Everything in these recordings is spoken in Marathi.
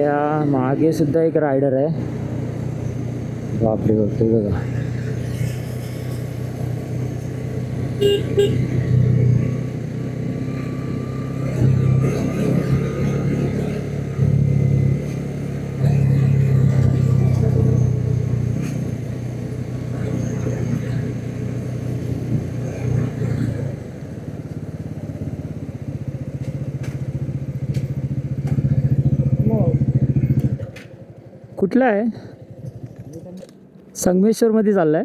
आपल्या मागे सुद्धा एक रायडर आहे. बापरे बापरे बघा. कुठला आहे? संगमेश्वर मध्ये चाललाय.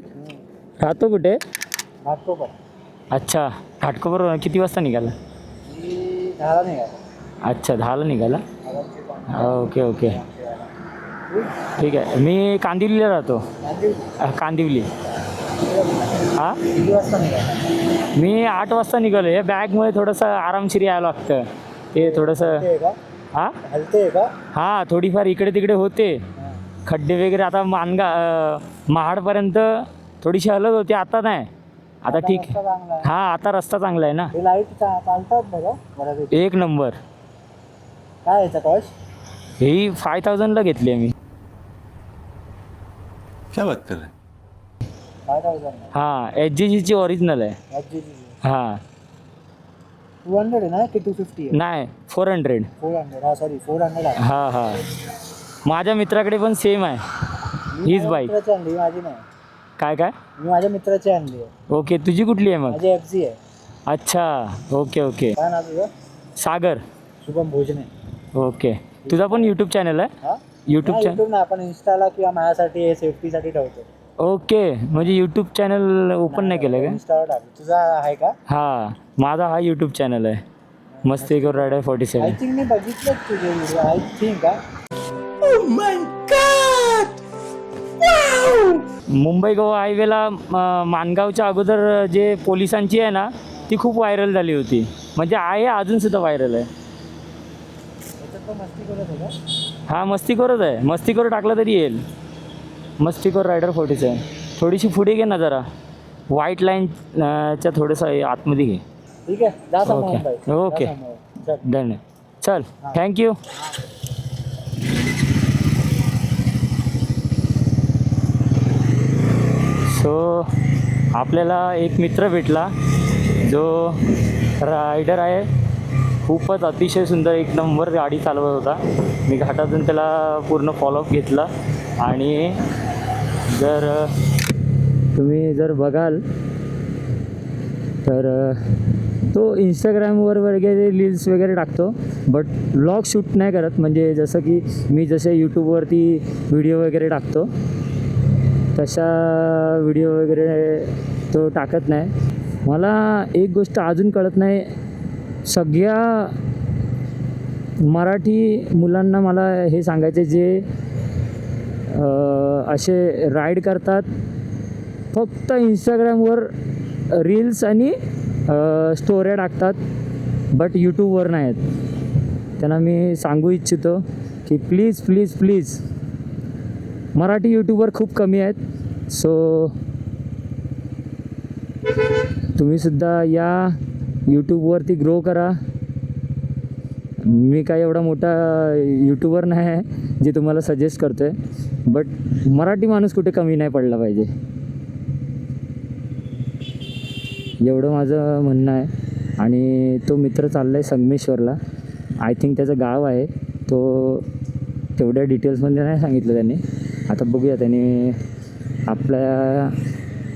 राहतो कुठे? घाटकोपर. अच्छा, घाटकोपर. किती वाजता निघाला? 10ला निघाला. अच्छा, 10ला निघाला. ओके ओके, ठीक आहे. मी कांदिवलीला राहतो. कांदिवली. हां, किती वाजता निघाला? मी 8 वाजता निघालो. या बॅगमुळे थोडंसं आरामशीर यायला लागतं. ते थोडंसं हां हलते का? हां, थोडीफार इकडे तिकडे होते खड्डे वगैरे. आता महाडपर्यंत थोडीशी हलत होती, आता नाही. आता ठीक आहे. हां, आता रस्ता चांगला आहे ना. लाईट चालतात बघा बऱ्यापैकी. एक नंबर. काय याचा कॉस्ट? ही 5000ला घेतली आहे मी. क्या बात कर रहे? 5000. हां, HGGची ओरिजिनल आहे. हां, 200 आहे ना की 250 आहे? नाही 400. 400. हा सॉरी, 400 आहे. हां हां, माझ्या मित्राकडे पण सेम आहे हीच बाईक. मित्राची आणली, माझी नाही. काय काय? मी माझ्या मित्राची आणली आहे. ओके, तुझी कुठली आहे मग? माझी FZ आहे. अच्छा, ओके ओके. काय नाव तुझं? सागर. शुभम भोजने. ओके, तुझा पण यूट्यूब चॅनल आहे? हा, यूट्यूब चॅनल. यूट्यूब नाही, आपण इंस्टाला किंवा माझ्यासाठी सेफ्टीसाठी ठेवतो. ओके, म्हणजे यूट्यूब चॅनल ओपन नाही केलं का? इंस्टावर टाकतो. तुझा आहे का? हां, माझा हा यूट्यूब चॅनल आहे, मस्तीखोर रायडर 47. आय थिंक मी बघितलं तुझे व्हिडिओ. आय थिंक का? मुंबई गोवा हायवेला माणगावच्या अगोदर जे पोलिसांची आहे ना, ती खूप व्हायरल झाली होती. म्हणजे आहे, अजूनसुद्धा व्हायरल आहे. त्याच्यात तो मस्ती करत होता. हा, मस्तीखोरच आहे. मस्तीखोर टाकला तरी येईल. मस्तीखोर रायडर 47. थोडीशी पुढे घे ना जरा, व्हाईट लाईनच्या थोडंसं आतमध्ये घे. ठीक आहे, जा समोर ओके बाई. ओके, जा समोर. चल. धन्यवाद. चल, थँक्यू. सो आपल्याला एक मित्र भेटला जो रायडर आहे. खूपच अतिशय सुंदर, एक नंबर गाडी चालवत होता. मी घाटातून त्याला पूर्ण फॉलोअप घेतला. आणि जर तुम्ही जर बघाल तर तो इंस्टाग्रामवर वगैरे रील्स वगैरे टाकतो, बट व्लॉग शूट नाही करत. म्हणजे जसं की मी जसे यूट्यूबवरती व्हिडिओ वगैरे टाकतो तशा व्हिडिओ वगैरे तो टाकत नाही. मला एक गोष्ट अजून कळत नाही, सगळ्या मराठी मुलांना मला हे सांगायचे जे असे राईड करतात, फक्त इंस्टाग्रामवर रील्स आणि स्टोऱ्या टाकतात, बट यूट्यूबवर नाही आहेत. त्यांना मी सांगू इच्छितो की please please please, Marathi YouTuber खूप कमी आहेत. सो तुम्हीसुद्धा या यूट्यूबवरती ग्रो करा. मी काय एवढा मोठा यूट्यूबर नाही आहे जे तुम्हाला सजेस्ट करतो आहे, बट मराठी माणूस कुठे कमी नाही पडला पाहिजे, एवढं माझं म्हणणं आहे. आणि तो मित्र चालला आहे संगमेश्वरला. आय थिंक त्याचं गाव आहे. तो तेवढ्या डिटेल्समध्ये नाही सांगितलं त्याने. आता बघूया, त्याने आपल्या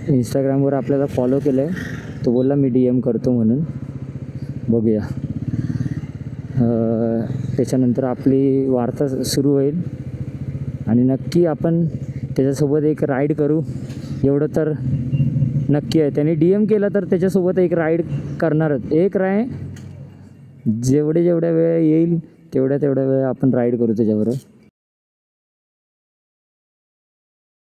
इंस्टाग्रामवर आपल्याला फॉलो केलं आहे. तो बोलला मी DM करतो म्हणून. बघूया, त्याच्यानंतर आपली वार्ता सुरू होईल आणि नक्की आपण त्याच्यासोबत एक राईड करू, एवढं तर नक्की आहे. त्याने DM केला तर त्याच्यासोबत एक राईड करणारच. एक जेवढ्या वेळ येईल तेवढ्या वेळ आपण राईड करू त्याच्याबरोबर.